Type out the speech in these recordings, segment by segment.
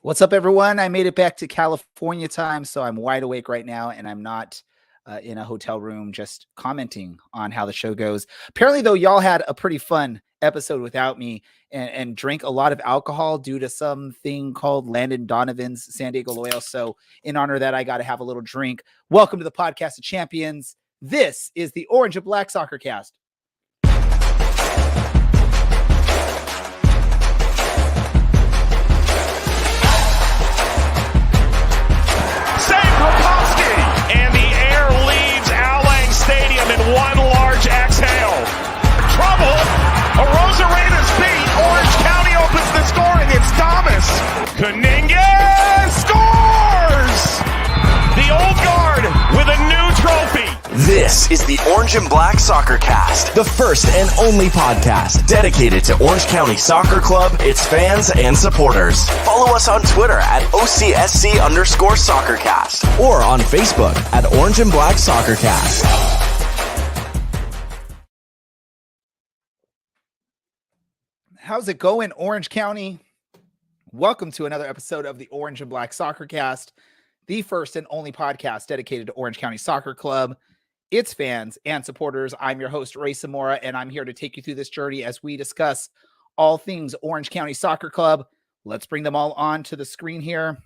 What's up, everyone? I made it back to California time, so I'm wide awake right now, and I'm not in a hotel room just commenting on how the show goes. Apparently, though, y'all had a pretty fun episode without me and drank a lot of alcohol due to something called Landon Donovan's San Diego Loyal. So in honor of that, I got to have a little drink. Welcome to the Podcast of Champions. This is the Orange and Black Soccer Cast. And the air leaves Al Lang Stadium in one large exhale. Trouble. Arozarena's beat. Orange County opens the scoring. It's Thomas. Kuninga scores! The old guard with a new trophy. This is the Orange and Black Soccer Cast, the first and only podcast dedicated to Orange County Soccer Club, its fans, and supporters. Follow us on Twitter at OCSC_SoccerCast or on Facebook at Orange and Black Soccer Cast. How's it going, Orange County? Welcome to another episode of the Orange and Black Soccer Cast, the first and only podcast dedicated to Orange County Soccer Club, its fans and supporters. I'm your host, Ray Zamora, and I'm here to take you through this journey as we discuss all things Orange County Soccer Club. Let's bring them all on to the screen here.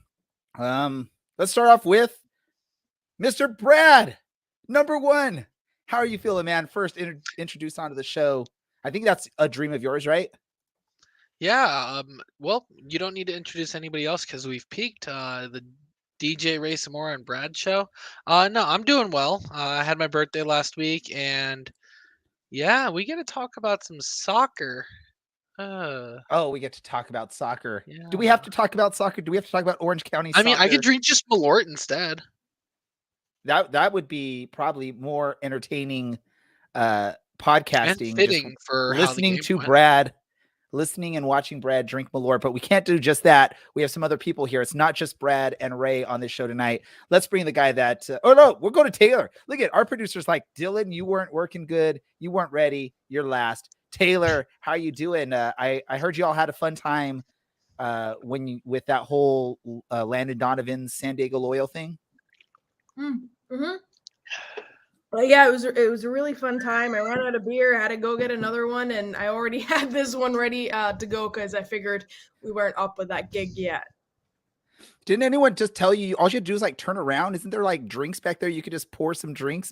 Let's start off with Mr. Brad, number one. How are you feeling, man? First, introduce onto the show. I think that's a dream of yours, right? Yeah. Well, you don't need to introduce anybody else because we've peaked. The DJ Ray Zamora and Brad show. No, I'm doing well. I had my birthday last week, and yeah, we get to talk about some soccer. We get to talk about soccer. Yeah. Do we have to talk about soccer? Do we have to talk about Orange County soccer? I mean, I could drink just Malort instead. That would be probably more entertaining podcasting. And fitting for listening to Brad. Listening and watching Brad drink Malort, but we can't do just that. We have some other people here. It's not just Brad and Ray on this show tonight. Let's bring the guy that, we'll go to Taylor. Look at our producer's like, Dylan, you weren't working good. You weren't ready. You're last. Taylor, how you doing? I heard you all had a fun time with that whole Landon Donovan's San Diego Loyal thing. Mm-hmm. Well, yeah, it was a really fun time. I ran out of beer, had to go get another one, and I already had this one ready to go because I figured we weren't up with that gig yet. Didn't anyone just tell you all you had to do is like turn around? Isn't there like drinks back there? You could just pour some drinks,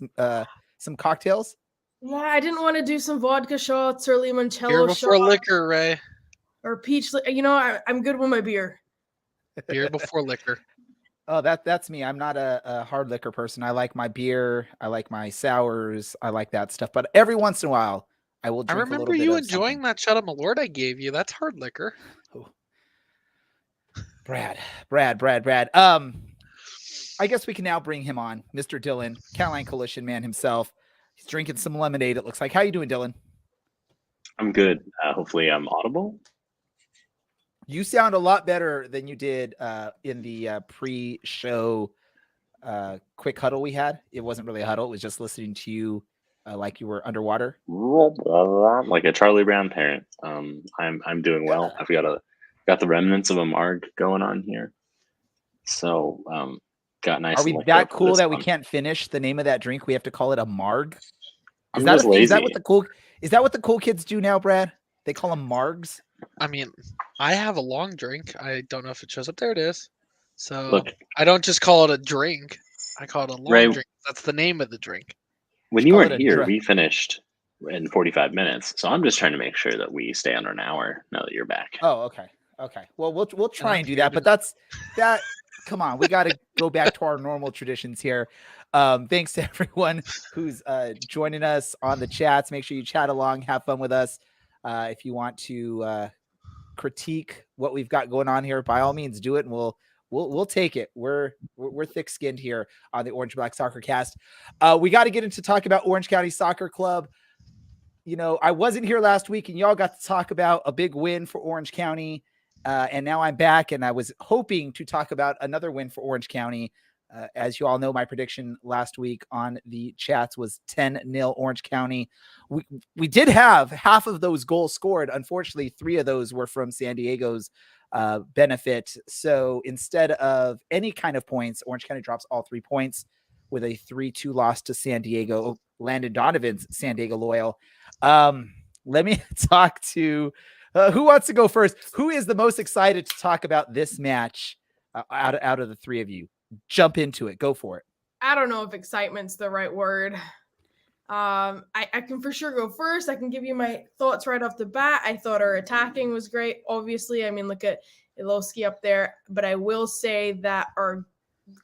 some cocktails. Yeah, I didn't want to do some vodka shots or limoncello Beer before shots liquor, Ray. or peach. I'm good with my beer. Beer before liquor. Oh, that's me. I'm not a hard liquor person. I like my beer. I like my sours. I like that stuff. But every once in a while, I will drink a little bit. I remember you enjoying that shot of Malort I gave you. That's hard liquor. Oh. Brad. I guess we can now bring him on, Mr. Dylan, Caroline Coalition man himself. He's drinking some lemonade, it looks like. How you doing, Dylan? I'm good. Hopefully I'm audible. You sound a lot better than you did in the pre-show quick huddle we had. It wasn't really a huddle. It was just listening to you like you were underwater. Like a Charlie Brown parent. I'm doing well. I've got the remnants of a marg going on here. So got nice. Are we that cool that we can't finish the name of that drink? We have to call it a marg. Is that what the cool kids do now, Brad? They call them margs. I mean, I have a long drink. I don't know if it shows up. There it is. So look, I don't just call it a drink. I call it a long drink. That's the name of the drink. When you weren't here, we finished in 45 minutes. So I'm just trying to make sure that we stay under an hour now that you're back. Oh, okay. Well, we'll try and do that. But that. Come on, we got to go back to our normal traditions here. Thanks to everyone who's joining us on the chats. Make sure you chat along, have fun with us. If you want to critique what we've got going on here, by all means do it, and we'll take it. We're thick-skinned here on the Orange Black Soccer Cast. We got to get into talk about Orange County Soccer Club. You know, I wasn't here last week, and y'all got to talk about a big win for Orange County, and now I'm back, and I was hoping to talk about another win for Orange County. As you all know, my prediction last week on the chats was 10-0 Orange County. We did have half of those goals scored. Unfortunately, 3 of those were from San Diego's benefit. So instead of any kind of points, Orange County drops all 3 points with a 3-2 loss to San Diego. Landon Donovan's San Diego Loyal. Let me talk to who wants to go first. Who is the most excited to talk about this match out of the three of you? Jump into it. Go for it. I don't know if excitement's the right word. I can for sure go first. I can give you my thoughts right off the bat. I thought our attacking was great. Obviously, I mean, look at Ilowski up there. But I will say that our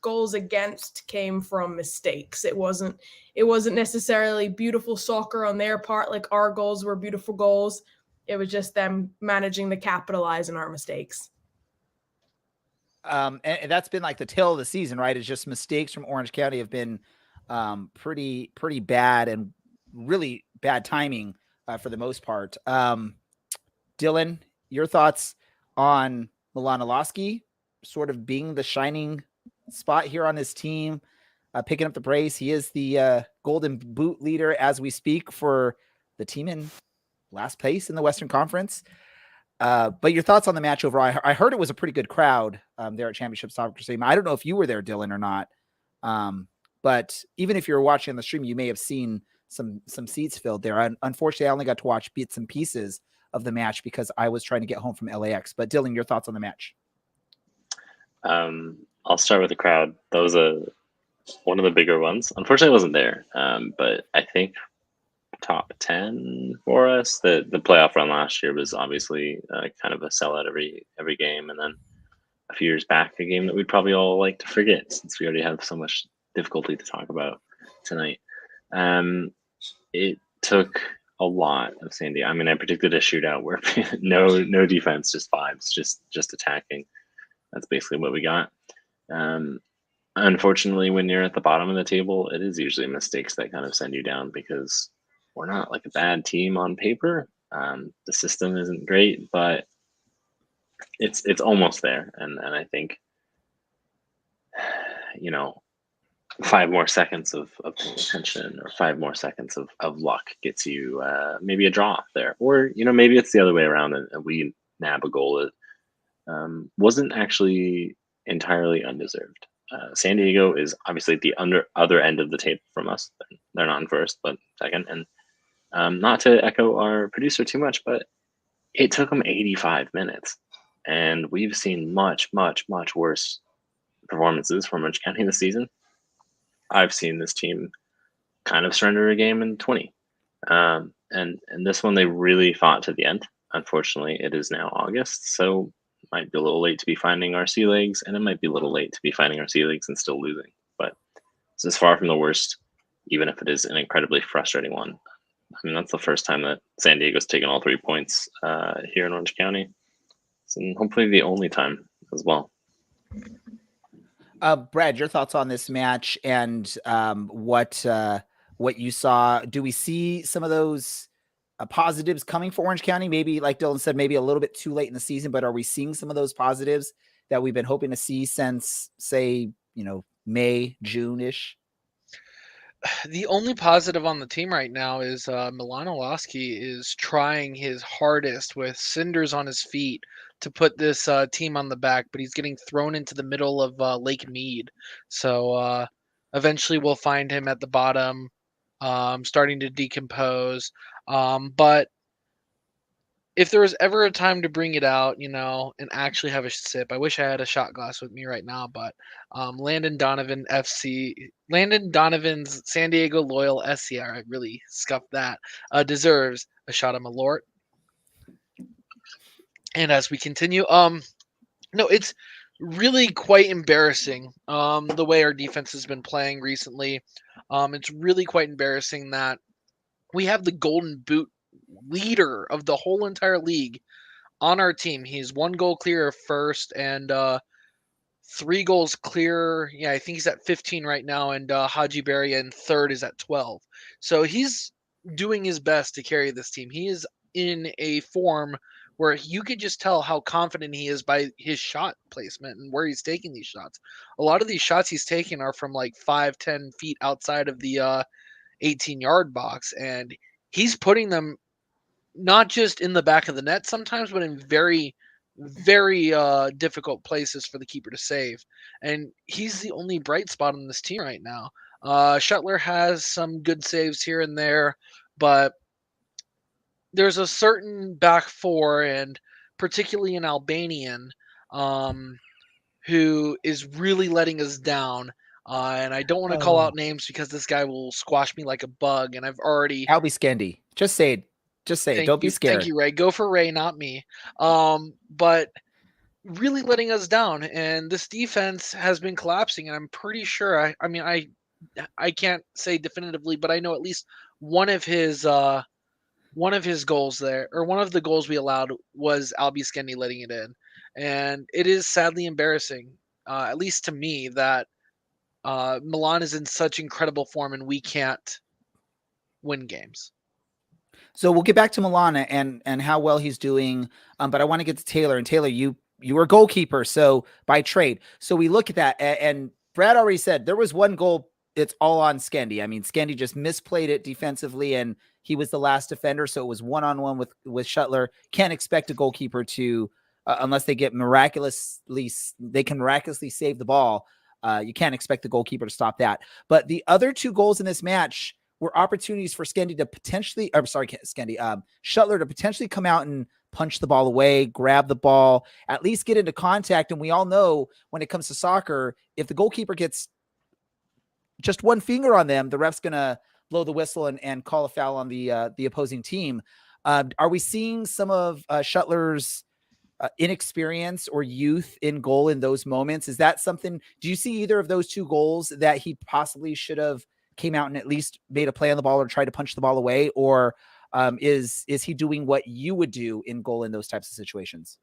goals against came from mistakes. It wasn't necessarily beautiful soccer on their part. Like, our goals were beautiful goals. It was just them managing to capitalize on our mistakes. And that's been like the tale of the season, right? It's just mistakes from Orange County have been pretty bad and really bad timing for the most part. Dylan, your thoughts on Milan Ilowski sort of being the shining spot here on his team, picking up the brace. He is the Golden Boot leader as we speak for the team in last place in the Western Conference. But your thoughts on the match overall? I heard it was a pretty good crowd there at Championship Soccer Stadium. I don't know if you were there, Dylan, or not. But even if you were watching on the stream, you may have seen some seats filled there. Unfortunately, I only got to watch bits and pieces of the match because I was trying to get home from LAX. But Dylan, your thoughts on the match? I'll start with the crowd. That was one of the bigger ones. Unfortunately, I wasn't there. But I think top 10 for us. The playoff run last year was obviously kind of a sellout every game, and then a few years back, a game that we'd probably all like to forget since we already have so much difficulty to talk about tonight. It took a lot of San Diego. I mean, I predicted a shootout where no defense, just vibes, just attacking. That's basically what we got. Unfortunately, when you're at the bottom of the table, it is usually mistakes that kind of send you down because we're not like a bad team on paper. The system isn't great, but it's almost there. And I think, 5 more seconds of paying attention or 5 more seconds of luck gets you maybe a draw there. Or, maybe it's the other way around and we nab a goal that wasn't actually entirely undeserved. San Diego is obviously at the other end of the table from us. They're not in first, but second. And not to echo our producer too much, but it took them 85 minutes. And we've seen much, much, much worse performances from Orange County this season. I've seen this team kind of surrender a game in 20. And this one, they really fought to the end. Unfortunately, it is now August, so it might be a little late to be finding our sea legs, and it might be a little late to be finding our sea legs and still losing. But this is far from the worst, even if it is an incredibly frustrating one. I mean, that's the first time that San Diego's taken all 3 points here in Orange County. And hopefully the only time as well. Brad, your thoughts on this match and what you saw? Do we see some of those positives coming for Orange County? Maybe, like Dylan said, maybe a little bit too late in the season, but are we seeing some of those positives that we've been hoping to see since, say, May, June-ish? The only positive on the team right now is Milan Ilowski is trying his hardest with cinders on his feet to put this team on the back, but he's getting thrown into the middle of Lake Mead. So eventually we'll find him at the bottom, starting to decompose. But if there was ever a time to bring it out, and actually have a sip, I wish I had a shot glass with me right now, but Landon Donovan's San Diego Loyal SCR, I really scuffed that, deserves a shot of Malort. And as we continue, no, it's really quite embarrassing the way our defense has been playing recently. It's really quite embarrassing that we have the Golden Boot leader of the whole entire league on our team. He's 1 goal clear of first and 3 goals clear. Yeah, I think he's at 15 right now, and Haji Berry in third is at 12. So he's doing his best to carry this team. He is in a form where you could just tell how confident he is by his shot placement and where he's taking these shots. A lot of these shots he's taking are from like 5-10 feet outside of the 18-yard box, and he's putting them not just in the back of the net sometimes, but in very, very difficult places for the keeper to save. And he's the only bright spot on this team right now. Shuttler has some good saves here and there, but there's a certain back four, and particularly an Albanian, who is really letting us down. And I don't want to call out names because this guy will squash me like a bug. And I've already. Albie Skendi. Just say it. Just say it. Don't be scared. Thank you, Ray. Go for Ray, not me. But really letting us down, and this defense has been collapsing. And I'm pretty sure. I can't say definitively, but I know at least one of his goals there, or one of the goals we allowed, was Albie Skendi letting it in. And it is sadly embarrassing, at least to me, that Milan is in such incredible form and we can't win games. So we'll get back to Milan and how well he's doing. But I want to get to Taylor. And Taylor, you were a goalkeeper, so by trade. So we look at that, and Brad already said there was one goal. It's all on Skendi. I mean, Skendi just misplayed it defensively, and he was the last defender. So it was 1-on-1 with Shuttler. Can't expect a goalkeeper to, unless they can miraculously save the ball. You can't expect the goalkeeper to stop that. But the other two goals in this match were opportunities for Shuttler to potentially come out and punch the ball away, grab the ball, at least get into contact. And we all know when it comes to soccer, if the goalkeeper gets just one finger on them, the ref's going to blow the whistle and call a foul on the opposing team. Are we seeing some of Shuttler's inexperience or youth in goal in those moments? Is that something? Do you see either of those two goals that he possibly should have came out and at least made a play on the ball or tried to punch the ball away? Or is he doing what you would do in goal in those types of situations?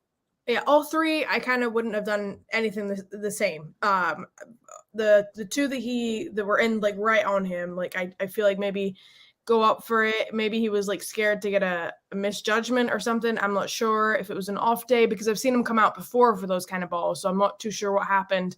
Yeah, all three, I kind of wouldn't have done anything the same. The two that were in like right on him, like I feel like maybe go up for it. Maybe he was like scared to get a misjudgment or something. I'm not sure if it was an off day, because I've seen him come out before for those kind of balls. So I'm not too sure what happened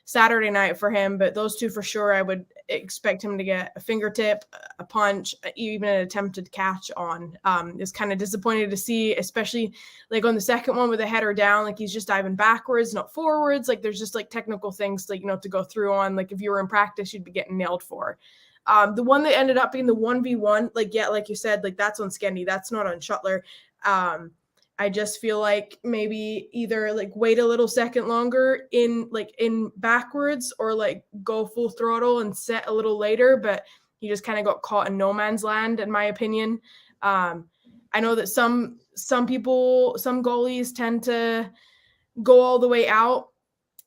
Saturday night for him, but those two for sure, I would expect him to get a fingertip, a punch, even an attempted catch on. It's kind of disappointing to see, especially like on the second one with the header down, like he's just diving backwards, not forwards. Like there's just like technical things like, to go through on, like if you were in practice, you'd be getting nailed for. The one that ended up being the 1v1, like you said, like that's on Skendi, that's not on Shuttler. I just feel like maybe either like wait a little second longer in backwards, or like go full throttle and set a little later, but he just kind of got caught in no man's land, in my opinion. I know that some goalies tend to go all the way out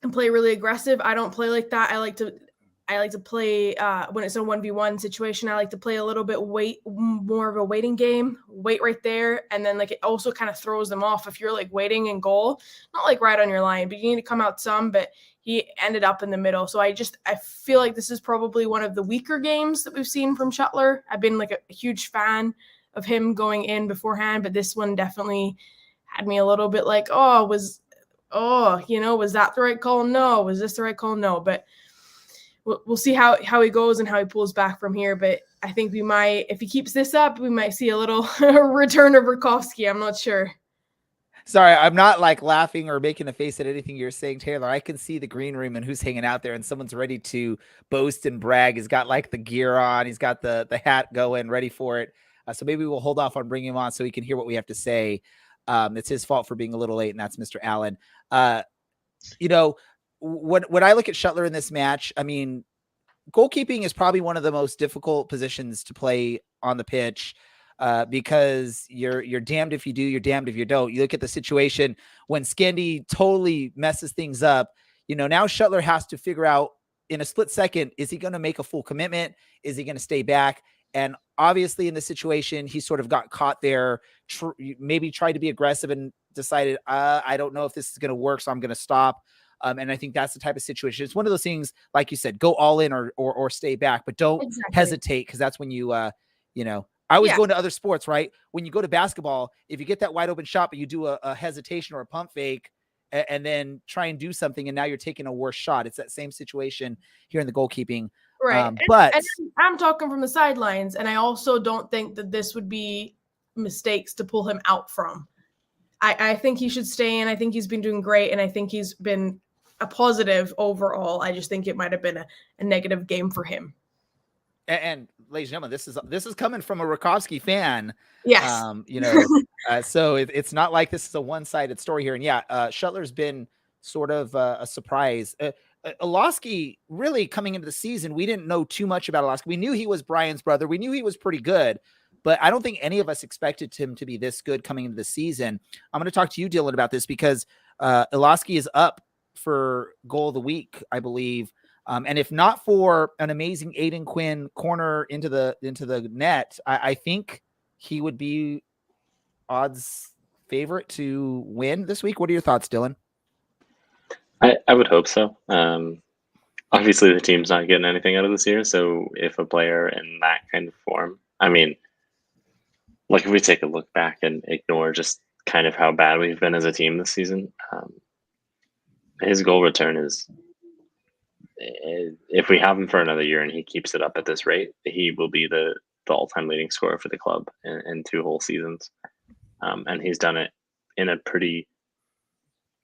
and play really aggressive. I don't play like that. I like to play when it's a 1v1 situation. I like to play a little bit more of a waiting game, wait right there. And then like it also kind of throws them off if you're like waiting in goal, not like right on your line, but you need to come out some, but he ended up in the middle. So I feel like this is probably one of the weaker games that we've seen from Shuttler. I've been like a huge fan of him going in beforehand, but this one definitely had me a little bit like, was that the right call? No. Was this the right call? No. But we'll see how he goes and how he pulls back from here. But I think we might, if he keeps this up, we might see a little return of Rakowski. I'm not sure. Sorry, I'm not like laughing or making a face at anything you're saying, Taylor. I can see the green room and who's hanging out there, and someone's ready to boast and brag. He's got like the gear on. He's got the hat going, ready for it. So maybe we'll hold off on bringing him on so he can hear what we have to say. It's his fault for being a little late, and that's Mr. Allen. When I look at Shuttler in this match, I mean, goalkeeping is probably one of the most difficult positions to play on the pitch, because you're damned if you do, you're damned if you don't. You look at the situation when Skendi totally messes things up. Now Shuttler has to figure out in a split second, is he going to make a full commitment? Is he going to stay back? And obviously in this situation, he sort of got caught there, maybe tried to be aggressive and decided, I don't know if this is going to work, so I'm going to stop. And I think that's the type of situation. It's one of those things, like you said, go all in or stay back, but don't hesitate, because that's when you, I always go into other sports, right? When you go to basketball, if you get that wide open shot, but you do a hesitation or a pump fake and then try and do something, and now you're taking a worse shot. It's that same situation here in the goalkeeping. Right. But and I'm talking from the sidelines, and I also don't think that this would be mistakes to pull him out from. I think he should stay in. I think he's been doing great, and I think he's been a positive overall. I just think it might have been a negative game for him. And ladies and gentlemen, this is coming from a Rakowski fan. Yes. So it's not like this is a one-sided story here. And yeah, Shuttler's been sort of a surprise. Olowski, really coming into the season, we didn't know too much about Olowski. We knew he was Brian's brother. We knew he was pretty good, but I don't think any of us expected him to be this good coming into the season. I'm going to talk to you, Dylan, about this because Olowski is up for goal of the week, I believe. And if not for an amazing Aiden Quinn corner into the net, I think he would be odds favorite to win this week. What are your thoughts, Dylan? I would hope so. Obviously, the team's not getting anything out of this year. So if a player in that kind of form, I mean, like if we take a look back and ignore just kind of how bad we've been as a team this season, his goal return is, if we have him for another year and he keeps it up at this rate, he will be the all-time leading scorer for the club in 2 whole seasons. And he's done it in a pretty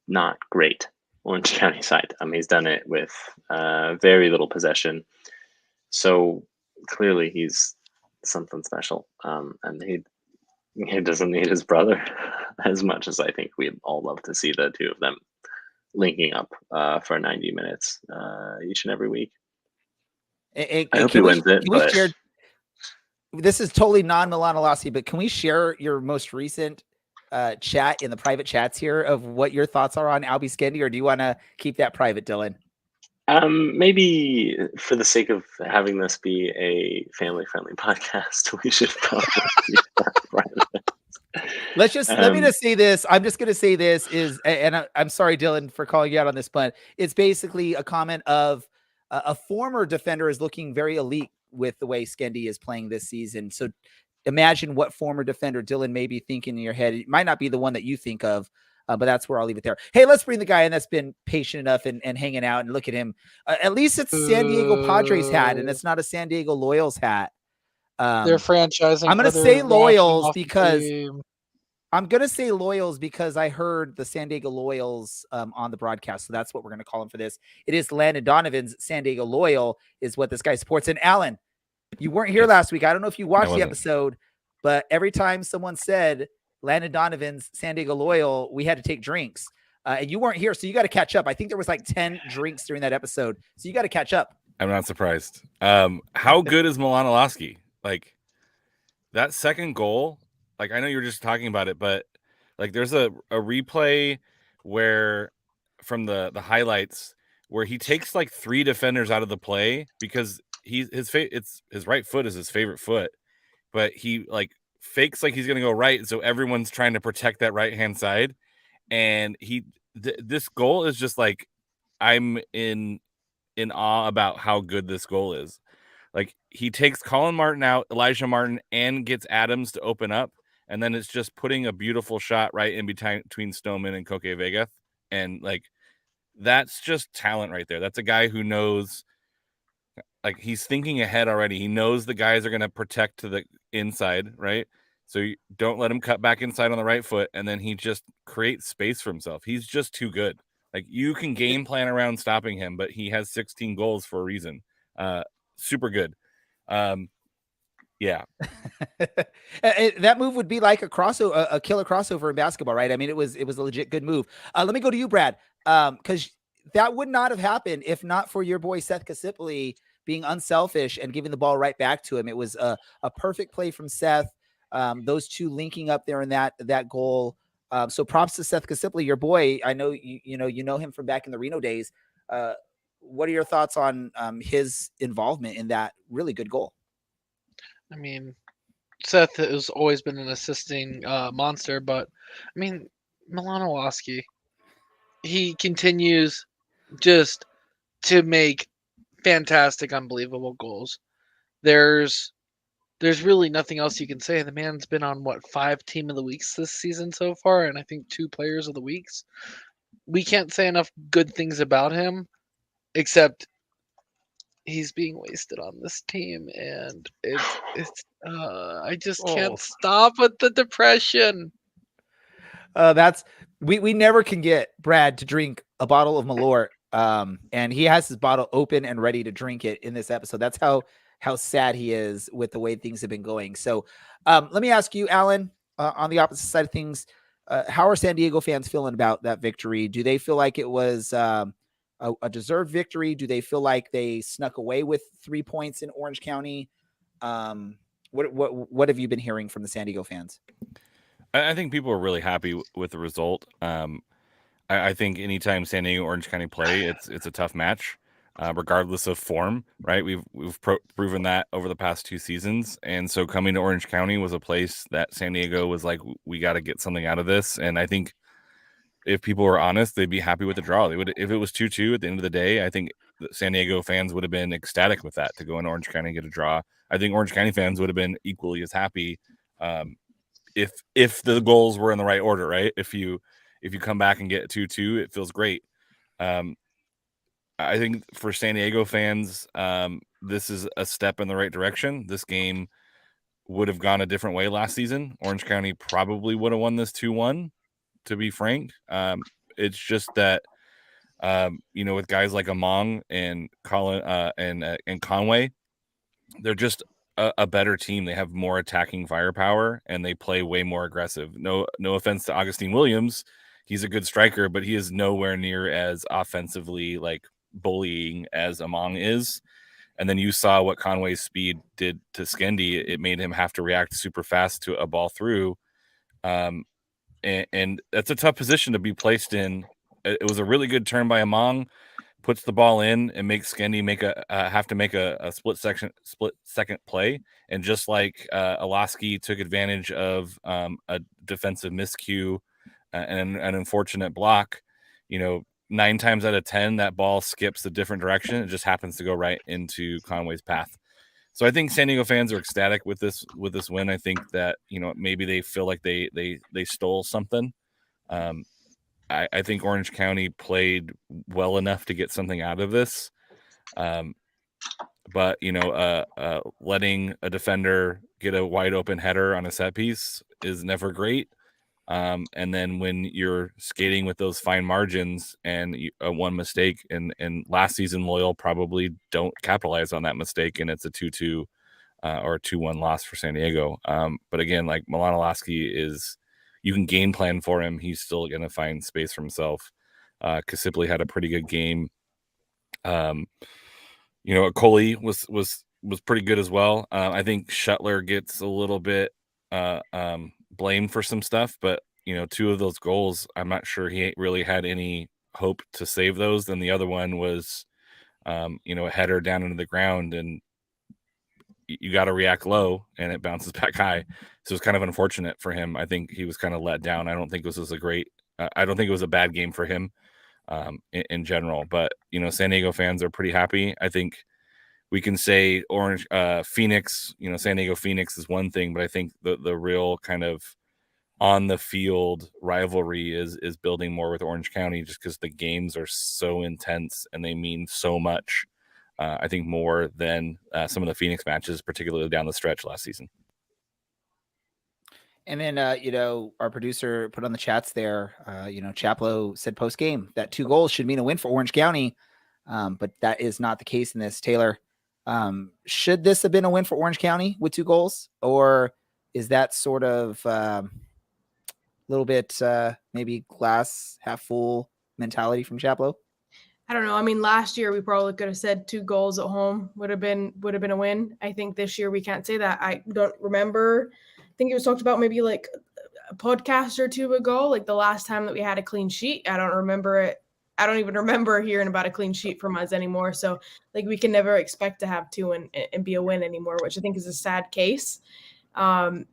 not great Orange County side. He's done it with very little possession. So clearly he's something special. And he doesn't need his brother as much as I think we'd all love to see the two of them linking up for 90 minutes each and every week. I hope he wins it. But this is totally non-Milan Olowski, but can we share your most recent chat in the private chats here of what your thoughts are on Albie Skendi, or do you want to keep that private, Dylan? Maybe for the sake of having this be a family-friendly podcast, we should probably keep that private. Let me just say this. I'm just going to say this is, and I'm sorry, Dylan, for calling you out on this, but it's basically a comment of a former defender is looking very elite with the way Skendi is playing this season. So imagine what former defender Dylan may be thinking in your head. It might not be the one that you think of, but that's where I'll leave it there. Hey, let's bring the guy in that's been patient enough and hanging out, and look at him. At least it's San Diego Padres hat, and it's not a San Diego Loyals hat. They're franchising. I'm going to say Loyals because I heard the San Diego Loyals on the broadcast. So that's what we're going to call him for this. It is Landon Donovan's San Diego Loyal is what this guy supports. And Alan, you weren't here last week. I don't know if you watched the episode, but every time someone said Landon Donovan's San Diego Loyal, we had to take drinks. And you weren't here, so you got to catch up. I think there was like 10 drinks during that episode. So you got to catch up. I'm not surprised. How good is Milan Olowski? Like, that second goal, like, I know you were just talking about it, but like there's a replay where from the highlights where he takes like 3 defenders out of the play because his right foot is his favorite foot, but he like fakes like he's going to go right. And so everyone's trying to protect that right-hand side. And this goal is just like, I'm in awe about how good this goal is. Like, he takes Colin Martin out, Elijah Martin, and gets Adams to open up. And then it's just putting a beautiful shot right in between Stoneman and Koke Vega. And like, that's just talent right there. That's a guy who knows, like, he's thinking ahead already. He knows the guys are going to protect to the inside, right? So you don't let him cut back inside on the right foot. And then he just creates space for himself. He's just too good. Like, you can game plan around stopping him, but he has 16 goals for a reason. Super good. Yeah. That move would be like a crossover, a killer crossover in basketball, right? I mean, it was a legit good move. Let me go to you, Brad, because that would not have happened if not for your boy Seth Kasipli being unselfish and giving the ball right back to him. It was a perfect play from Seth. Those two linking up there in that goal. So props to Seth Kasipli, your boy. I know you know him from back in the Reno days. What are your thoughts on his involvement in that really good goal? I mean, Seth has always been an assisting monster, but I mean, Milan Olowski, he continues just to make fantastic, unbelievable goals. There's really nothing else you can say. The man's been on 5 team of the weeks this season so far, and I think 2 players of the weeks. We can't say enough good things about him, except he's being wasted on this team, and it's I just can't stop with the depression. That's we never can get Brad to drink a bottle of Malort. And he has his bottle open and ready to drink it in this episode. That's how sad he is with the way things have been going. So let me ask you, Alan, on the opposite side of things, how are San Diego fans feeling about that victory? Do they feel like it was a deserved victory? Do they feel like they snuck away with 3 points in Orange County? What have you been hearing from the San Diego fans? I think people are really happy with the result. I think anytime San Diego Orange County play, it's a tough match, regardless of form, right? We've proven that over the past 2 seasons, and so coming to Orange County was a place that San Diego was like, we got to get something out of this. And I think if people were honest, they'd be happy with the draw. They would, if it was 2-2 at the end of the day. I think San Diego fans would have been ecstatic with that to go in Orange County and get a draw. I think Orange County fans would have been equally as happy if the goals were in the right order, right? If you come back and get 2-2, it feels great. I think for San Diego fans, this is a step in the right direction. This game would have gone a different way last season. Orange County probably would have won this 2-1, to be frank. It's just that, with guys like Among and Colin and Conway, they're just a better team. They have more attacking firepower and they play way more aggressive. No offense to Augustine Williams. He's a good striker, but he is nowhere near as offensively like bullying as Among is. And then you saw what Conway's speed did to Skendi. It made him have to react super fast to a ball through. And that's a tough position to be placed in. It was a really good turn by Among, puts the ball in and makes Skendi have to make a split second play. And just like Alaski took advantage of a defensive miscue and an unfortunate block, 9 times out of 10, that ball skips a different direction. It just happens to go right into Conway's path. So I think San Diego fans are ecstatic with this win. I think that, maybe they feel like they stole something. I think Orange County played well enough to get something out of this. But letting a defender get a wide open header on a set piece is never great. And then when you're skating with those fine margins and one mistake, and last season Loyal probably don't capitalize on that mistake, and it's a 2-2 or a 2-1 loss for San Diego. But again, like Milan Alaski is, you can game plan for him. He's still going to find space for himself. Kasipli had a pretty good game. Coley was pretty good as well. I think Shuttler gets a little bit blamed for some stuff, but 2 of those goals, I'm not sure he really had any hope to save those. Then the other one was a header down into the ground, and you got to react low and it bounces back high. So it's kind of unfortunate for him. I think he was kind of let down. I don't think this was I don't think it was a bad game for him in general, but San Diego fans are pretty happy. I think we can say Phoenix, San Diego Phoenix is one thing, but I think the real kind of on the field rivalry is building more with Orange County, just because the games are so intense and they mean so much. I think more than some of the Phoenix matches, particularly down the stretch last season. And then, our producer put on the chats there, Chaplow said post game that 2 goals should mean a win for Orange County. But that is not the case in this. Taylor, should this have been a win for Orange County with 2 goals, or is that sort of a little bit maybe glass half full mentality from Chaplow? I don't know. I mean, last year we probably could have said 2 goals at home would have been a win. I think this year we can't say that. I don't remember. I think it was talked about maybe like a podcast or 2 ago, like the last time that we had a clean sheet. I don't remember it. I don't even remember hearing about a clean sheet from us anymore. So like we can never expect to have 2 and be a win anymore, which I think is a sad case. I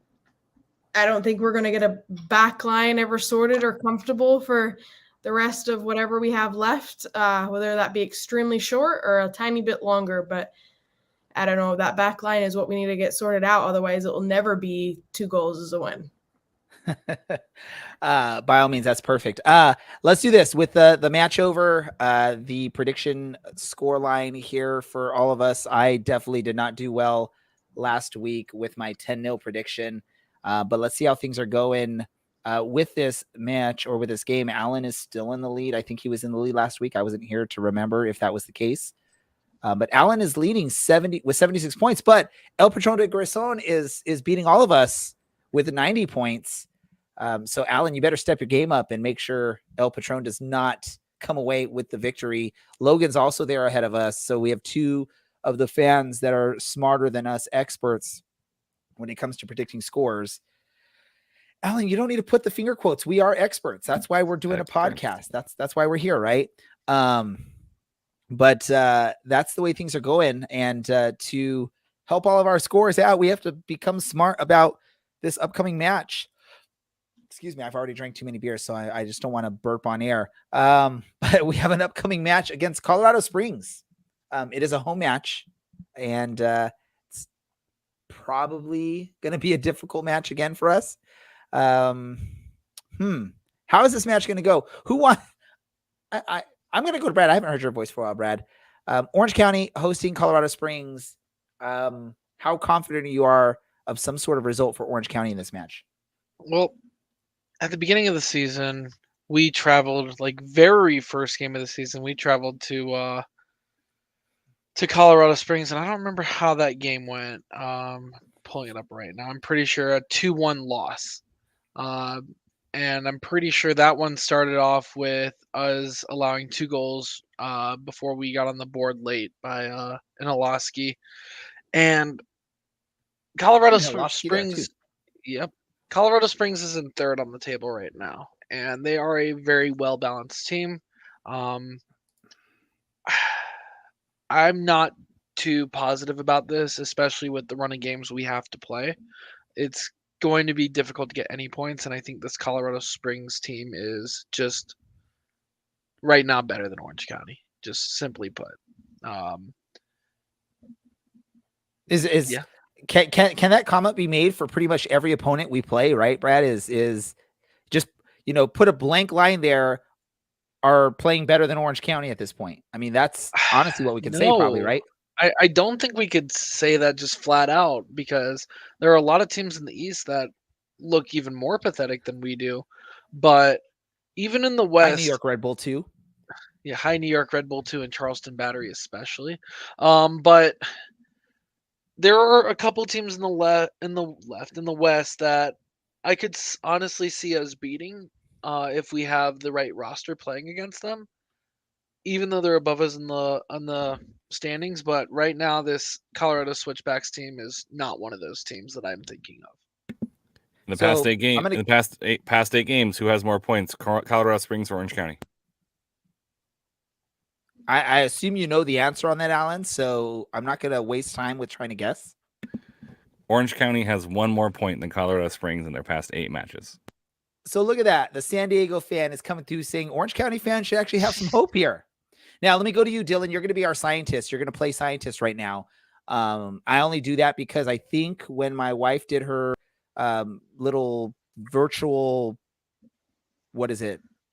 don't think we're going to get a back line ever sorted or comfortable for the rest of whatever we have left, whether that be extremely short or a tiny bit longer. But I don't know. That back line is what we need to get sorted out. Otherwise, it will never be 2 goals as a win. By all means, that's perfect. Let's do this with the match over, the prediction score line here for all of us. I definitely did not do well last week with my 10-0 prediction, but let's see how things are going with this match or with this game, Allen is still in the lead. I think he was in the lead last week. I wasn't here to remember if that was the case. But Allen is leading 76 points, but El Patron de Corazon is beating all of us with 90 points. So Allen, you better step your game up and make sure El Patron does not come away with the victory. Logan's also there ahead of us. So we have two of the fans that are smarter than us experts when it comes to predicting scores. Allen, you don't need to put the finger quotes. We are experts. That's why we're doing a podcast. That's why we're here, right? But that's the way things are going. And to help all of our scores out, we have to become smart about this upcoming match. Excuse me, I've already drank too many beers, so I just don't want to burp on air. But we have an upcoming match against Colorado Springs. It is a home match, and it's probably going to be a difficult match again for us. How is this match going to go? Who won? I'm going to go to Brad. I haven't heard your voice for a while, Brad. Orange County hosting Colorado Springs. How confident you are of some sort of result for Orange County in this match? Well, at the beginning of the season, we traveled, like very first game of the season, we traveled to Colorado Springs, and I don't remember how that game went. Pulling it up right now. I'm pretty sure a 2-1 loss. And I'm pretty sure that one started off with us allowing 2 goals before we got on the board late by Inaloski. And Colorado Springs, yep. Colorado Springs is in third on the table right now, and they are a very well-balanced team. I'm not too positive about this, especially with the run of games we have to play. It's going to be difficult to get any points, and I think this Colorado Springs team is just right now better than Orange County, just simply put. Yeah. Can that comment be made for pretty much every opponent we play, right, Brad? Is just, put a blank line there, are playing better than Orange County at this point? I mean, that's honestly what we could say probably, right? I don't think we could say that just flat out, because there are a lot of teams in the East that look even more pathetic than we do. But even in the West, New York Red Bull too. Yeah, high New York Red Bull too, and Charleston Battery especially. But there are a couple teams in the West that I could honestly see us beating if we have the right roster playing against them, even though they're above us on the standings. But right now, this Colorado Switchbacks team is not one of those teams that I'm thinking of. In the past eight games, who has more points, Colorado Springs or Orange County? I assume you know the answer on that, Alan, so I'm not going to waste time with trying to guess. Orange County has 1 more point than Colorado Springs in their past 8 matches. So look at that. The San Diego fan is coming through saying Orange County fans should actually have some hope here. Now, let me go to you, Dylan. You're going to be our scientist. You're going to play scientist right now. I only do that because I think when my wife did her little virtual,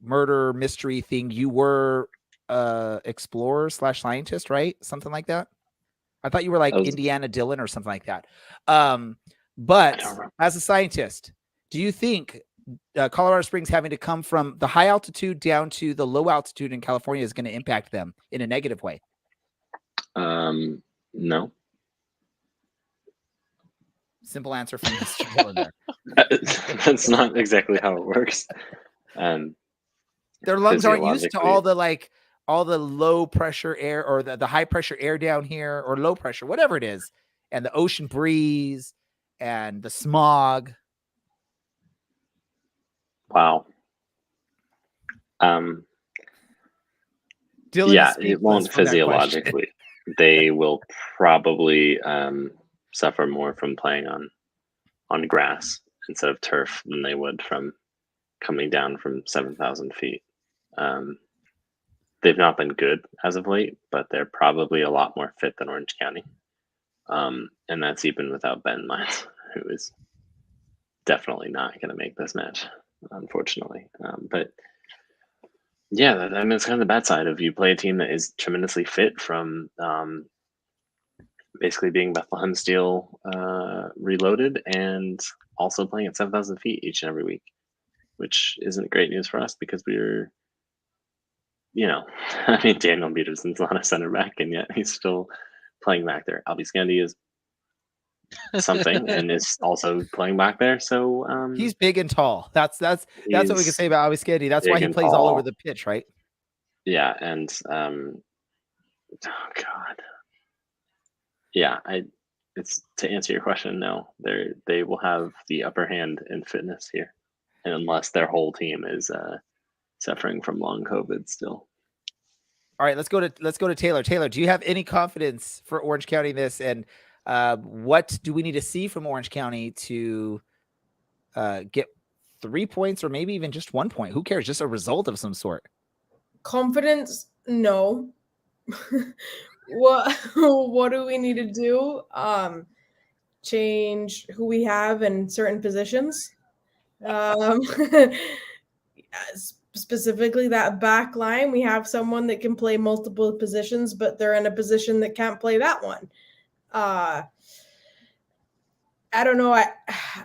murder mystery thing, you were explorer / scientist, right? Something like that. I thought you were like Indiana Dillon or something like that. But as a scientist, do you think Colorado Springs having to come from the high altitude down to the low altitude in California is going to impact them in a negative way? No. Simple answer from Mr. Dillon there. That's not exactly how it works. Their lungs aren't used to all the low pressure air or the high pressure air down here, or low pressure, whatever it is, and the ocean breeze and the smog. Wow. Dylan, yeah, it won't physiologically. They will probably suffer more from playing on grass instead of turf than they would from coming down from 7,000 feet. They've not been good as of late, but they're probably a lot more fit than Orange County. And that's even without Ben Miles, who is definitely not going to make this match, unfortunately. But yeah, I mean, it's kind of the bad side of you play a team that is tremendously fit from basically being Bethlehem Steel reloaded and also playing at 7,000 feet each and every week. which isn't great news for us because we're, I mean, Daniel Peterson's not a center back, and yet he's still playing back there. Albie Scandy is something and is also playing back there. So He's big and tall. That's what we can he's say about Albie Scandy. That's why big he and plays all over tall. the pitch, right? Yeah, and oh god, yeah. It's to answer your question. No, they will have the upper hand in fitness here, and unless their whole team is suffering from long COVID still. All right, let's go to Taylor. Taylor, do you have any confidence for Orange County in this? And what do we need to see from Orange County to get 3 points or maybe even just 1 point? Who cares? Just a result of some sort. Confidence? No. What do we need to do? Change who we have in certain positions. Specifically that back line, we have someone that can play multiple positions, but they're in a position that can't play that one. I don't know. I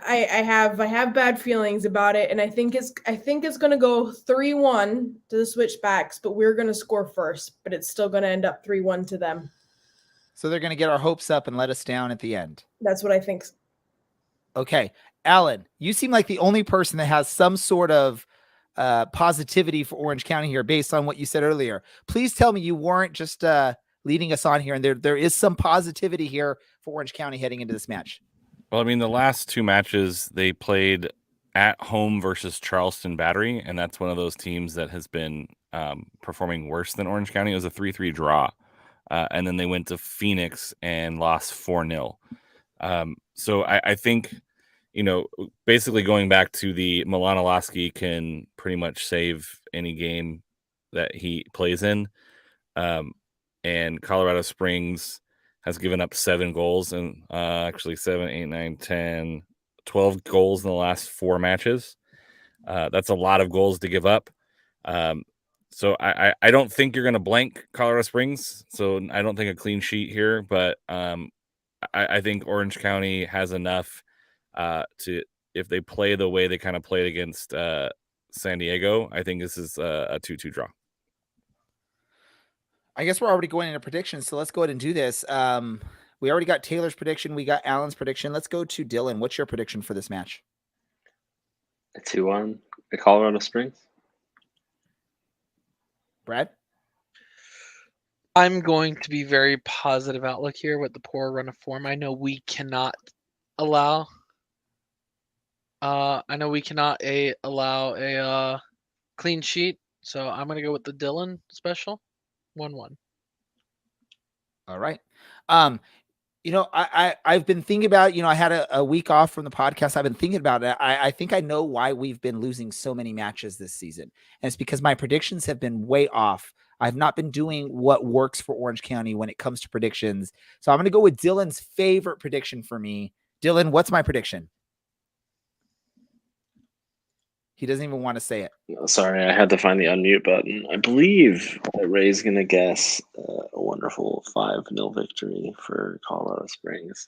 have bad feelings about it, and I think it's going to go 3-1 to the Switchbacks, but we're going to score first, but it's still going to end up 3-1 to them. So they're going to get our hopes up and let us down at the end. That's what I think. Okay, Alan, you seem like the only person that has some sort of positivity for Orange County here based on what you said earlier. Please tell me you weren't just leading us on here, and there is some positivity here for Orange County heading into this match. Well, I mean, the last 2 matches they played at home versus Charleston Battery, and that's one of those teams that has been performing worse than Orange County. It was a 3-3 draw, and then they went to Phoenix and lost 4-0. So I think, basically going back to the Milanowski can pretty much save any game that he plays in. And Colorado Springs has given up 7 goals and actually 7, 8, 9, 10, 12 goals in the last 4 matches. That's a lot of goals to give up. So I don't think you're going to blank Colorado Springs. So I don't think a clean sheet here, but I think Orange County has enough to, if they play the way they kind of played against San Diego, I think this is a 2-2 draw. I guess we're already going into predictions, so let's go ahead and do this. We already got Taylor's prediction. We got Alan's prediction. Let's go to Dylan. What's your prediction for this match? A 2-1 at Colorado Springs. Brad? I'm going to be very positive outlook here with the poor run of form. I know we cannot allow allow a clean sheet, so I'm going to go with the Dylan special. 1-1. All right. I've been thinking about, I had a week off from the podcast. I've been thinking about it. I think I know why we've been losing so many matches this season. And it's because my predictions have been way off. I've not been doing what works for Orange County when it comes to predictions. So I'm going to go with Dylan's favorite prediction for me. Dylan, what's my prediction? He doesn't even want to say it. No, sorry, I had to find the unmute button. I believe that Ray's going to guess a wonderful 5-0 victory for Colorado Springs.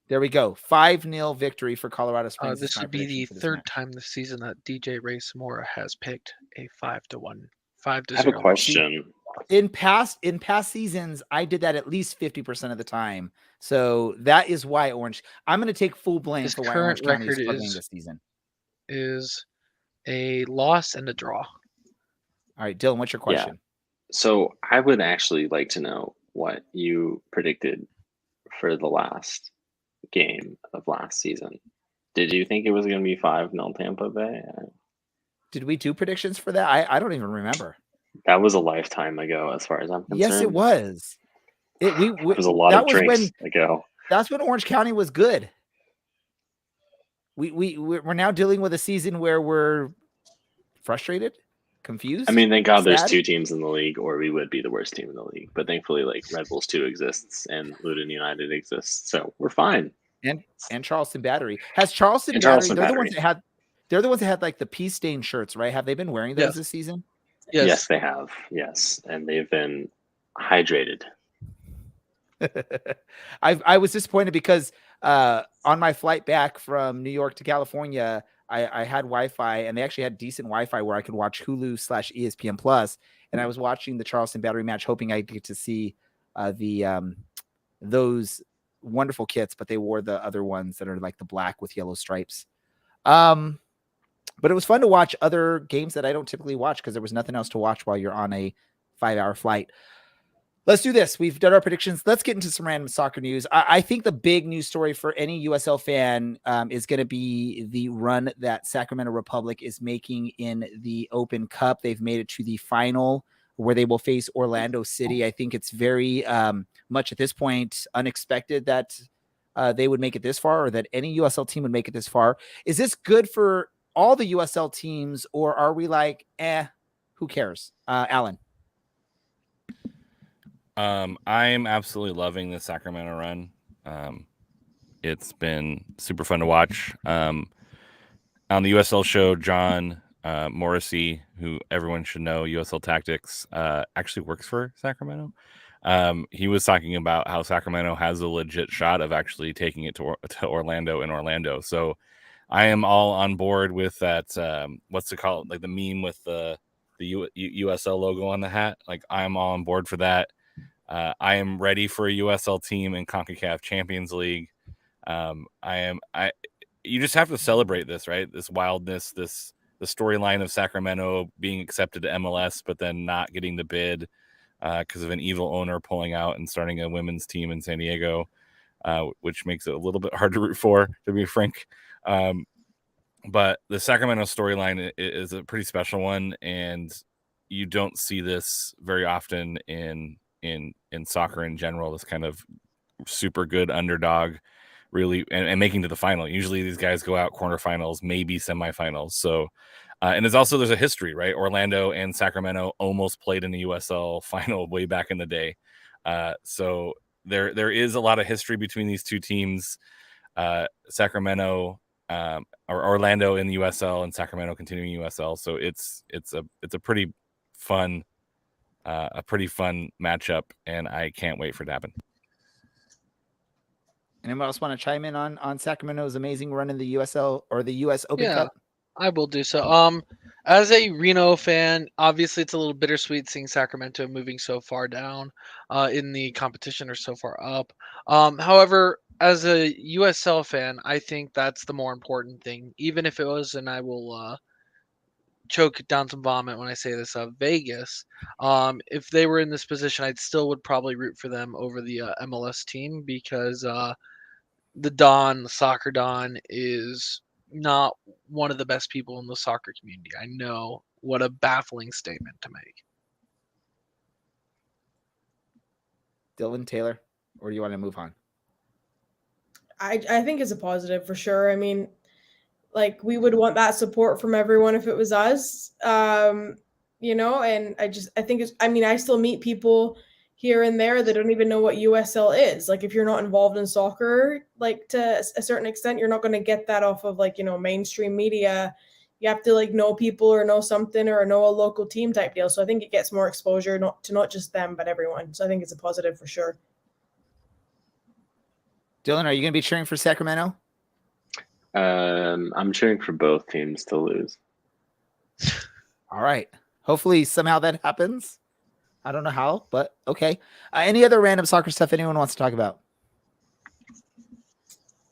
There we go. 5-0 victory for Colorado Springs. This would be the third time this season that DJ Ray Samora has picked a 5-1, 5-0. I have a question. In past seasons, I did that at least 50% of the time. So that is why I'm going to take full blame His for why current Orange County is record struggling this season. Is a loss and a draw. All right, Dylan, what's your question? So I would actually like to know what you predicted for the last game of last season. Did you think it was going to be 5-0 Tampa Bay? Did we do predictions for that? I don't even remember. That was a lifetime ago, as far as I'm concerned. Yes, it was. It was a lot of drinks ago. That's when Orange County was good. We're now dealing with a season where we're frustrated, confused. I mean, thank God there's sad. 2 teams in the league, or we would be the worst team in the league. But thankfully, like Red Bulls 2 exists and Luton United exists, so we're fine. And Charleston Battery has Charleston Battery. They're the ones that had like the pea stain shirts, right? Have they been wearing those this season? Yes, they have. Yes, and they've been hydrated. I was disappointed because on my flight back from New York to California, I had Wi-Fi, and they actually had decent Wi-Fi where I could watch Hulu/ESPN Plus, and I was watching the Charleston Battery match, hoping I'd get to see those wonderful kits, but they wore the other ones that are like the black with yellow stripes. But it was fun to watch other games that I don't typically watch because there was nothing else to watch while you're on a 5-hour flight. Let's do this. We've done our predictions. Let's get into some random soccer news. I think the big news story for any USL fan is going to be the run that Sacramento Republic is making in the Open Cup. They've made it to the final where they will face Orlando City. I think it's very much at this point unexpected that they would make it this far, or that any USL team would make it this far. Is this good for all the USL teams, or are we like, who cares? Alan. I'm absolutely loving the Sacramento run. It's been super fun to watch. On the USL show, John Morrissey, who everyone should know, USL Tactics, actually works for Sacramento. He was talking about how Sacramento has a legit shot of actually taking it to Orlando in Orlando. So I am all on board with that. What's it called? Like the meme with the USL logo on the hat. Like I'm all on board for that. I am ready for a USL team in CONCACAF Champions League. You just have to celebrate this, right? This wildness, the storyline of Sacramento being accepted to MLS, but then not getting the bid because of an evil owner pulling out and starting a women's team in San Diego, which makes it a little bit hard to root for, to be frank. But the Sacramento storyline is a pretty special one, and you don't see this very often in soccer in general. This kind of super good underdog, really, and making to the final. Usually these guys go out quarterfinals, maybe semifinals. So, and there's a history, right? Orlando and Sacramento almost played in the USL final way back in the day. So there is a lot of history between these two teams. Sacramento or Orlando in the USL and Sacramento continuing USL. So it's a pretty fun matchup, and I can't wait for it to happen. Anyone else want to chime in on Sacramento's amazing run in the USL or the US Open Yeah, Cup? I will do so. As a Reno fan, obviously it's a little bittersweet seeing Sacramento moving so far down in the competition or so far up. However, as a USL fan, I think that's the more important thing. Even if it was, and I will choke down some vomit when I say this, Vegas. If they were in this position, I still would probably root for them over the MLS team because the Soccer Don, is not one of the best people in the soccer community. I know. What a baffling statement to make. Dylan, Taylor, or do you want to move on? I think it's a positive for sure. I mean, like we would want that support from everyone if it was us, and I think I still meet people here and there that don't even know what USL is. Like if you're not involved in soccer, like to a certain extent, you're not going to get that off of mainstream media. You have to know people or know something or know a local team type deal. So I think it gets more exposure, not just them, but everyone. So I think it's a positive for sure. Dylan, are you going to be cheering for Sacramento? I'm cheering for both teams to lose. All right. Hopefully somehow that happens. I don't know how, but okay. Any other random soccer stuff anyone wants to talk about?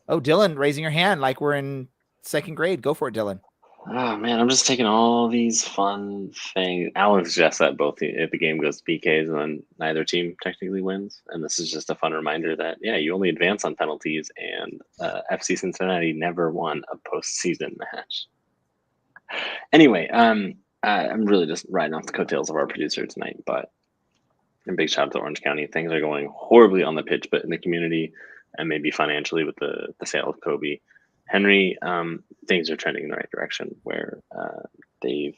Oh, Dylan, raising your hand like we're in second grade. Go for it, Dylan. Oh man, I'm just taking all these fun things. Alan suggests that if the game goes to PKs and then neither team technically wins, and this is just a fun reminder that you only advance on penalties, and FC Cincinnati never won a postseason match. Anyway, I'm really just riding off the coattails of our producer tonight, but a big shout out to Orange County. Things are going horribly on the pitch, but in the community and maybe financially with the sale of Kobe Henry, things are trending in the right direction where they've,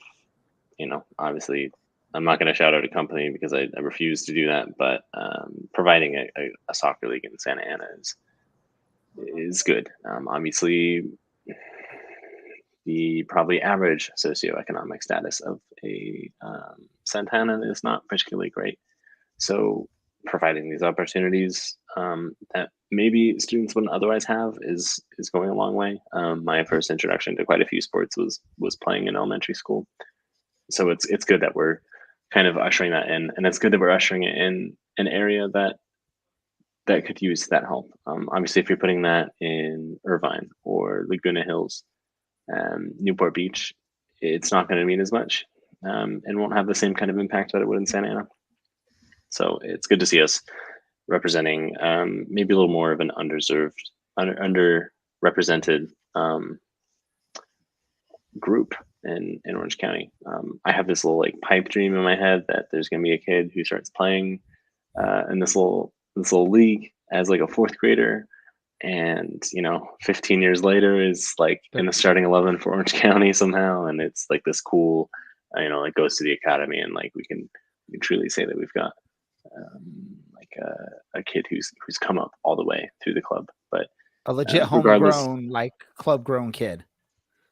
obviously I'm not going to shout out a company because I refuse to do that, but providing a soccer league in Santa Ana is good. Obviously, the probably average socioeconomic status of a Santa Ana is not particularly great. So providing these opportunities that maybe students wouldn't otherwise have is going a long way. My first introduction to quite a few sports was playing in elementary school, so it's good that we're kind of ushering that in, and it's good that we're ushering it in an area that could use that help. Obviously, if you're putting that in Irvine or Laguna Hills, Newport Beach, it's not going to mean as much, and won't have the same kind of impact that it would in Santa Ana. So it's good to see us representing maybe a little more of an underrepresented group in Orange County. I have this little like pipe dream in my head that there's going to be a kid who starts playing in this little league as like a fourth grader, and 15 years later is like in the starting 11 for Orange County somehow, and it's like this cool, like goes to the academy, and like we can truly say that we've got a kid who's come up all the way through the club, but a legit homegrown, like club grown kid.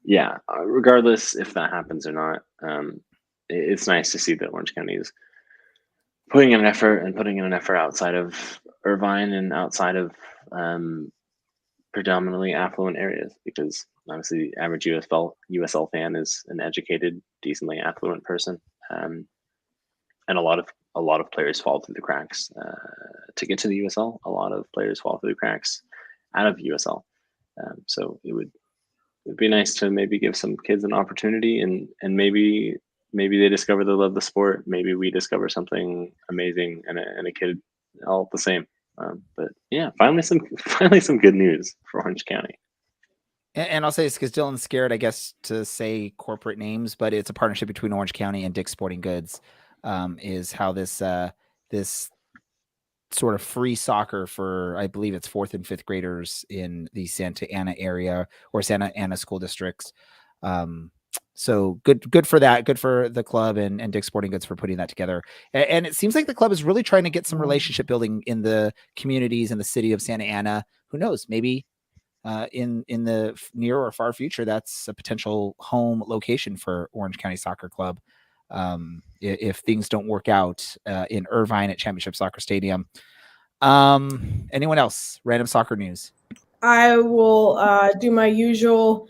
Yeah, regardless if that happens or not, it's nice to see that Orange County is putting in an effort outside of Irvine and outside of predominantly affluent areas, because obviously the average USL fan is an educated, decently affluent person, and a lot of players fall through the cracks to get to the USL. A lot of players fall through the cracks out of USL, so it'd be nice to maybe give some kids an opportunity, and maybe they discover they love the sport. Maybe we discover something amazing and a kid all the same. But yeah, finally some good news for Orange County. And I'll say this because Dylan's scared, I guess, to say corporate names, but it's a partnership between Orange County and Dick's Sporting Goods. Is how this sort of free soccer for, I believe it's 4th and 5th graders in the Santa Ana area or Santa Ana school districts. So good for that. Good for the club and Dick's Sporting Goods for putting that together. And it seems like the club is really trying to get some relationship building in the communities in the city of Santa Ana. Who knows? Maybe in the near or far future, that's a potential home location for Orange County Soccer Club. If things don't work out in Irvine at Championship Soccer Stadium. Anyone else? Random soccer news. I will do my usual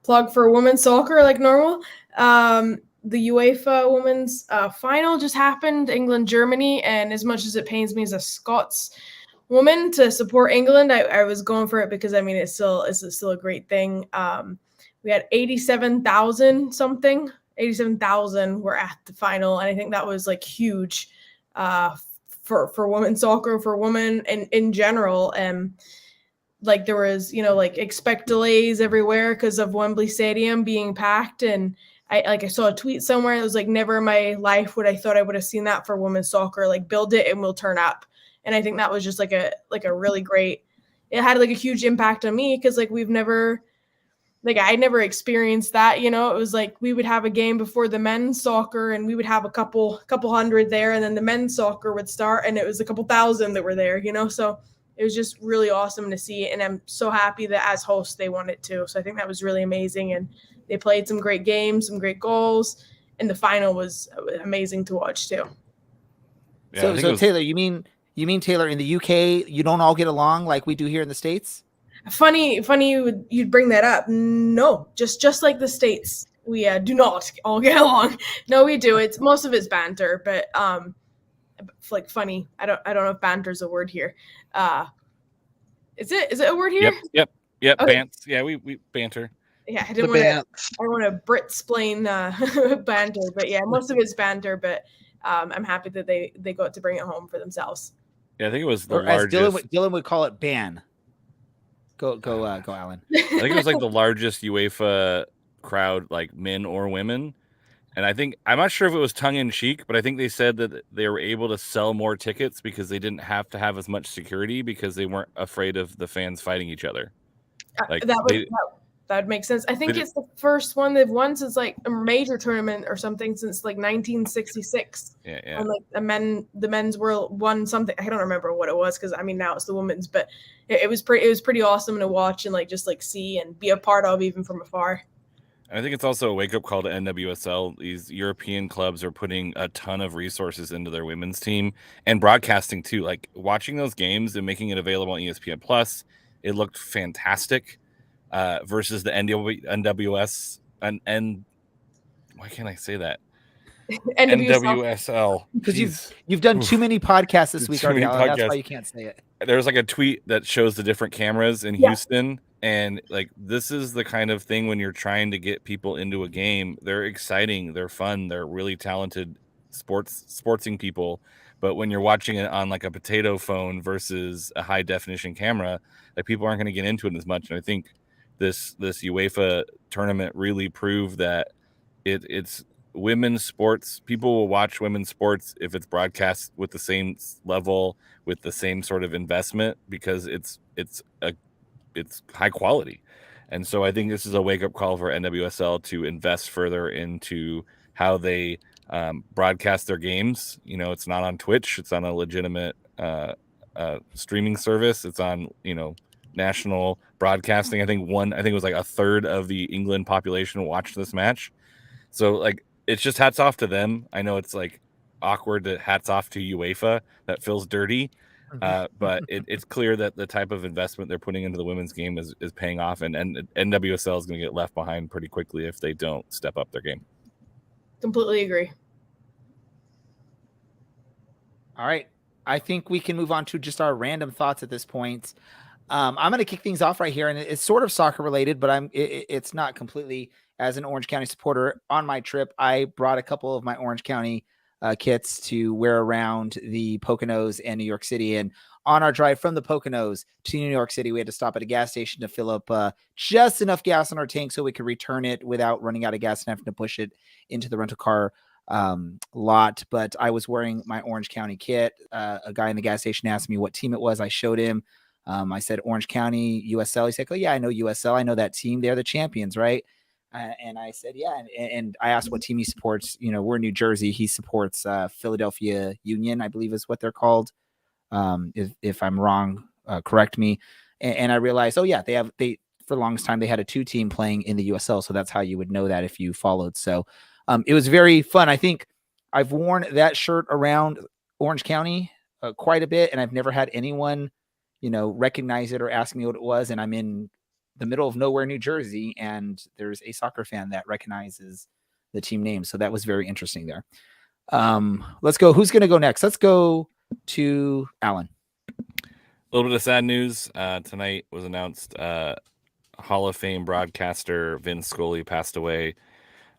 plug for women's soccer like normal. The UEFA women's final just happened, England, Germany, and as much as it pains me as a Scots woman to support England, I was going for it because I mean it's still a great thing. We had 87,000 were at the final, and I think that was like huge for women's soccer, for women and in general. Like there was, like expect delays everywhere because of Wembley Stadium being packed. And I saw a tweet somewhere. It was like, never in my life would I thought I would have seen that for women's soccer, like build it and we'll turn up. And I think that was just like a really great, it had like a huge impact on me. Cause like I never experienced that, it was like, we would have a game before the men's soccer and we would have a couple hundred there. And then the men's soccer would start and it was a couple thousand that were there, so it was just really awesome to see. And I'm so happy that as hosts, they won it too. So I think that was really amazing. And they played some great games, some great goals. And the final was amazing to watch too. Yeah, so Taylor, you mean Taylor, in the UK, you don't all get along like we do here in the States? Funny you'd bring that up. No, just like the States, we do not all get along. No, we do. Most of it's banter, but like funny. I don't know if banter is a word here. Is it a word here? Yep. Okay. Bants. Yeah, we banter. Yeah, I want to Brit-splain banter, but yeah, most of it's banter. But I'm happy that they got to bring it home for themselves. Yeah, I think it was the or largest. As Dylan would call it, ban. Go, Alan. I think it was like the largest UEFA crowd, like men or women. And I'm not sure if it was tongue in cheek, but I think they said that they were able to sell more tickets because they didn't have to have as much security because they weren't afraid of the fans fighting each other. Like that makes sense. I think it's the first one they've won since like a major tournament or something since like 1966. Yeah. And like the men's world won something. I don't remember what it was because I mean now it's the women's, but it was pretty awesome to watch and like just like see and be a part of even from afar. I think it's also a wake up call to NWSL. These European clubs are putting a ton of resources into their women's team and broadcasting too. Like watching those games and making it available on ESPN Plus, it looked fantastic. Versus the NWS and why can't I say that? NWSL. Because you've done too many podcasts this week already. That's why you can't say it. There's like a tweet that shows the different cameras in Houston, and like this is the kind of thing when you're trying to get people into a game. They're exciting, they're fun, they're really talented sportsing people. But when you're watching it on like a potato phone versus a high definition camera, like people aren't going to get into it as much. And I think this UEFA tournament really proved that it's women's sports. People will watch women's sports if it's broadcast with the same level, with the same sort of investment, because it's high quality. And so I think this is a wake up call for NWSL to invest further into how they broadcast their games. You know, it's not on Twitch, it's on a legitimate streaming service. It's on, you know, national broadcasting. I think it was like a third of the England population watched this match. So like, it's just hats off to them. I know it's like awkward to hats off to UEFA. That feels dirty. But it's clear that the type of investment they're putting into the women's game is paying off, and NWSL is going to get left behind pretty quickly if they don't step up their game. Completely agree. All right. I think we can move on to just our random thoughts at this point. I'm going to kick things off right here, and it's sort of soccer related, but it's not completely. As an Orange County supporter, on my trip, I brought a couple of my Orange County kits to wear around the Poconos and New York City. And on our drive from the Poconos to New York City, we had to stop at a gas station to fill up just enough gas in our tank so we could return it without running out of gas and having to push it into the rental car lot. But I was wearing my Orange County kit. A guy in the gas station asked me what team it was. I showed him. I said, Orange County, USL. He said, oh, yeah, I know USL. I know that team. They're the champions, right? And I said, yeah. And I asked what team he supports. You know, we're in New Jersey. He supports Philadelphia Union, I believe is what they're called. If I'm wrong, correct me. And I realized, oh yeah, they for the longest time, they had a 2-team playing in the USL. So that's how you would know that if you followed. So it was very fun. I think I've worn that shirt around Orange County quite a bit, and I've never had anyone, you know, recognize it or ask me what it was. And I'm in the middle of nowhere, New Jersey, and there's a soccer fan that recognizes the team name. So that was very interesting there. Let's go. Who's going to go next? Let's go to Alan. A little bit of sad news. Tonight was announced Hall of Fame broadcaster Vin Scully passed away.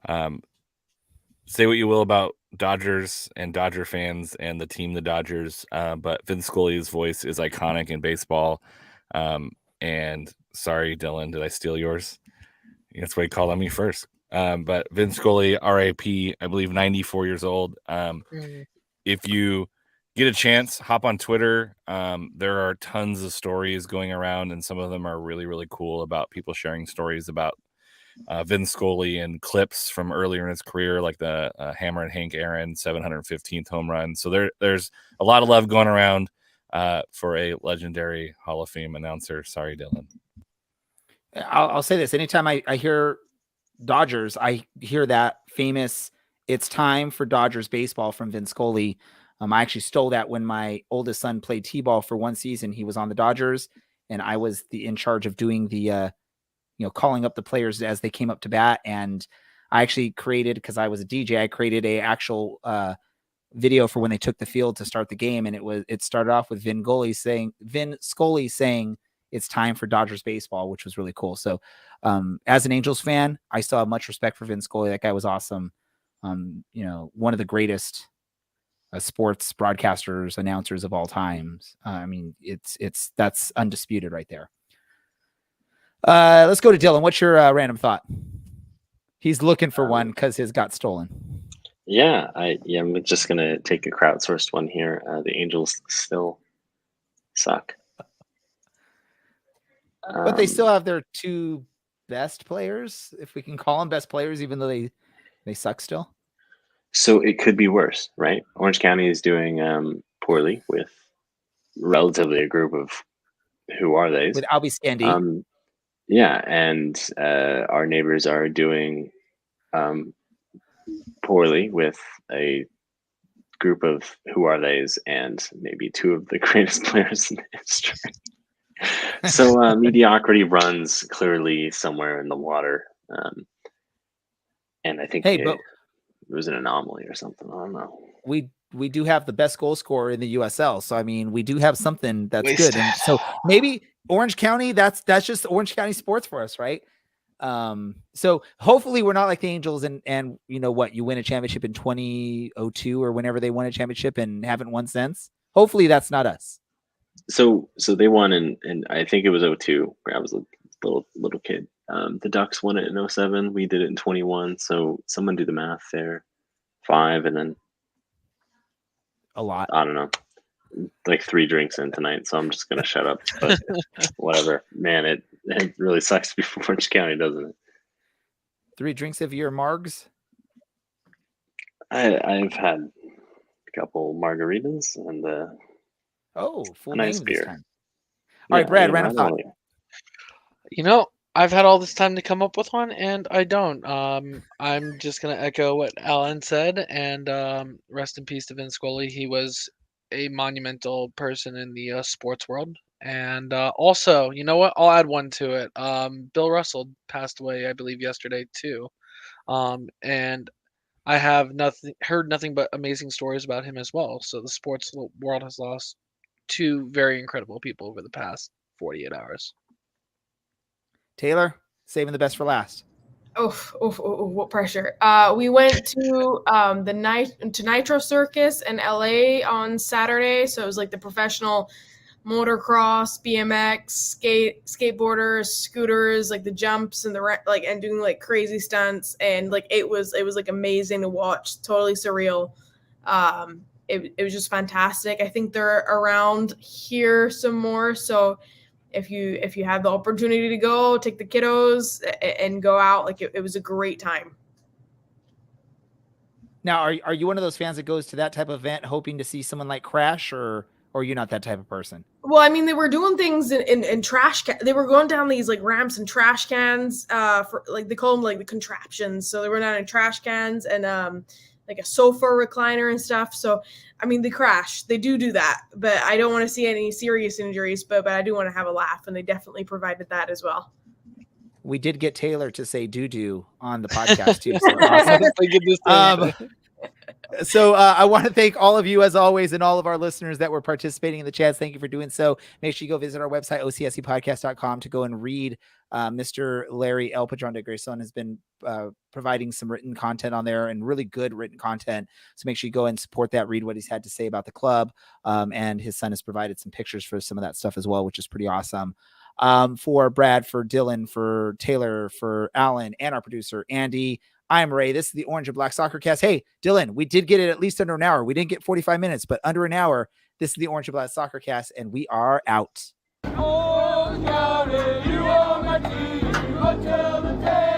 Say what you will about Dodgers and Dodger fans and the team, the Dodgers, but Vin Scully's voice is iconic in baseball. And sorry, Dylan, did I steal yours? That's what he called on me first. But Vin Scully, RIP, I believe 94 years old. If you get a chance, hop on Twitter. There are tons of stories going around, and some of them are really, really cool about people sharing stories about Vin Scully and clips from earlier in his career, like the Hammer and Hank Aaron 715th home run. So there's a lot of love going around for a legendary Hall of Fame announcer. Sorry, Dylan. I'll say this. Anytime I hear Dodgers, I hear that famous "It's time for Dodgers baseball" from Vin Scully. I actually stole that when my oldest son played t-ball for one season. He was on the Dodgers, and I was in charge of doing the calling up the players as they came up to bat. And I actually created, because I was a DJ, I created a actual video for when they took the field to start the game. And it started off with Vin Scully saying it's time for Dodgers baseball, which was really cool. So as an Angels fan, I still have much respect for Vin Scully. That guy was awesome. One of the greatest sports broadcasters, announcers of all times. I mean, that's undisputed right there. Let's go to Dylan. What's your random thought? He's looking for one because his got stolen. Yeah, I'm just gonna take a crowdsourced one here. The Angels still suck, but they still have their 2 best players, if we can call them best players, even though they suck still. So it could be worse, right? Orange County is doing poorly with relatively a group of, who are they? With Albie Scandy. Yeah, and our neighbors are doing poorly with a group of who are theys and maybe two of the greatest players in history. So mediocrity runs clearly somewhere in the water, and I think Hey, it but was an anomaly or something. I don't know. we do have the best goal scorer in the USL, so I mean we do have something that's Wasted. good, and so maybe Orange County, that's just Orange County sports for us, right? So hopefully we're not like the Angels and you know what, you win a championship in 2002 or whenever they won a championship and haven't won since. Hopefully that's not us. So they won in I think it was 02. I was a little kid. The Ducks won it in 07. We did it in 21. So someone do the math there. 5 and then A lot. I don't know, like 3 drinks in tonight. So I'm just gonna shut up. But whatever, man. It really sucks to be from Orange County, doesn't it? 3 drinks of your margs. I've had a couple margaritas and Full a nice name this beer. time. All right, Brad, random thought. You know, I've had all this time to come up with one, and I don't. I'm just gonna echo what Alan said, and rest in peace to Vince Scully. He was a monumental person in the sports world, and also, you know what? I'll add one to it. Bill Russell passed away, I believe, yesterday too, and I have heard nothing but amazing stories about him as well. So the sports world has lost 2 very incredible people over the past 48 hours. Taylor, saving the best for last. What pressure. We went to to Nitro Circus in LA on Saturday. So it was like the professional motocross, BMX, skateboarders, scooters, like the jumps and and doing like crazy stunts. And like it was like amazing to watch. Totally surreal. It was just fantastic. I think they're around here some more. So if you have the opportunity to go, take the kiddos and go out, like it was a great time. Now, are you one of those fans that goes to that type of event hoping to see someone like Crash, or are you not that type of person? Well, I mean, they were doing things in trash can. They were going down these like ramps and trash cans for like, they call them like the contraptions. So they were down in trash cans and like a sofa recliner and stuff. So, I mean, they crash. They do that, but I don't want to see any serious injuries, but I do want to have a laugh, and they definitely provided that as well. We did get Taylor to say doo-doo on the podcast too. So awesome. So I want to thank all of you as always, and all of our listeners that were participating in the chats. Thank you for doing so. Make sure you go visit our website, OCSCpodcast.com, to go and read Mr. Larry El Padron de Grayson has been providing some written content on there, and really good written content. So make sure you go and support that, read what he's had to say about the club. And his son has provided some pictures for some of that stuff as well, which is pretty awesome. For Brad, for Dylan, for Taylor, for Alan, and our producer, Andy, I'm Ray. This is the Orange and Black Soccer Cast. Hey, Dylan, we did get it at least under an hour. We didn't get 45 minutes, but under an hour. This is the Orange and Black Soccer Cast, and we are out. Orange County, you are my team until the day